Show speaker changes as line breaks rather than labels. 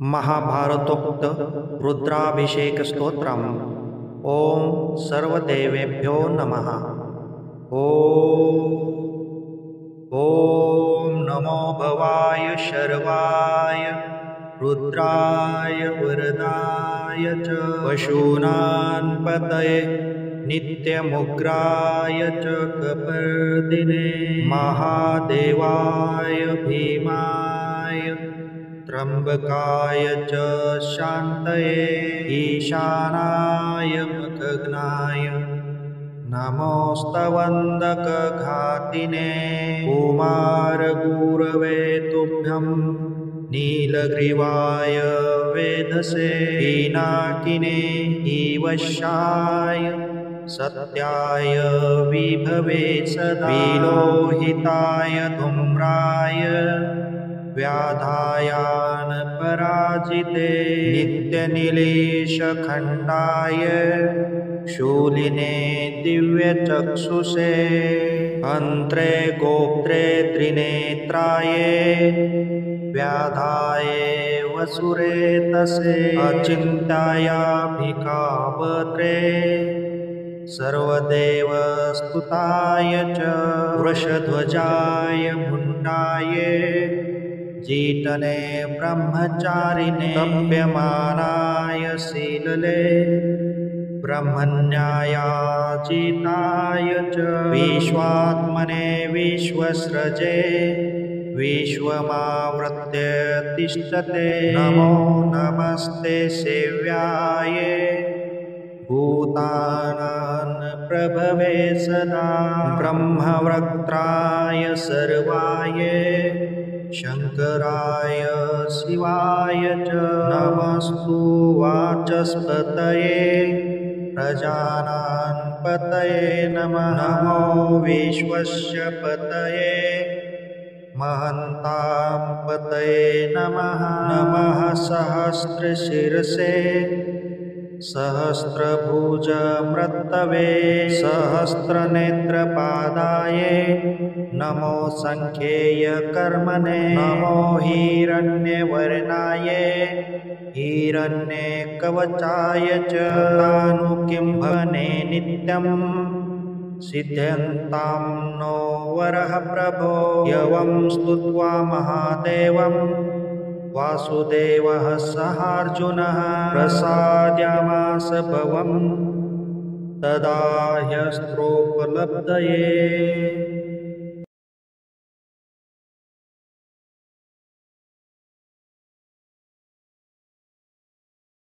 महाभारतोक्त रुद्राभिषेकस्तोत्रम्। ॐ सर्वदेवेभ्यो नमः। ॐ नमो भवाय शर्वाय रुद्राय वरदाय च पशूनां पतये नित्यमुग्राय च कपर्दिने महादेवाय भीमाय त्र्यंबकाय च शान्तये ईशानाय मखग्नाय नमोस्तवन्दकघातिने कुमारगुरवे तुभ्यं नीलग्रीवाय वेधसे पिनाकिने ईवशाय सत्याय विभवे सदा विलोहिताय धूम्राय व्याधायान पराजिते नित्यनीलेशखण्डाय शूलिने दिव्यचक्षुषे अन्त्रे गोप्त्रे त्रिनेत्राय व्याधाय वसुरे तसे अचिन्त्यायाभिकावत्रे सर्वदेवस्तुताय च वृषध्वजाय मुण्डाय जीटने ब्रह्मचारिणे तप्यमानाय शीलले ब्रह्मण्यायाजिताय च विश्वात्मने विश्वसृजे विश्वमावृत्य तिष्ठते नमो नमस्ते सेव्याय भूतानां प्रभवे सदा ब्रह्मवक्त्राय सर्वाय शंकराय शिवाय च नमस्तु वाचस्पतये प्रजानां पतये नमः। नमो विश्वस्य पतये महन्तां पतये नमः। नमः सहस्रशिरसे सहस्रभुजमृतवे सहस्रनेत्रपादाय नमो संख्येयकर्मणे नमो हिरण्यवर्णाय हिरण्यकवचाय च तानुकिंभने नित्यं सिद्ध्यन्तां नो वरः प्रभो यवं स्तुत्वा महादेवं वासुदेवः सहार्जुनः प्रसाद्यामास भवं तदा ह्यस्त्रोपलब्धये।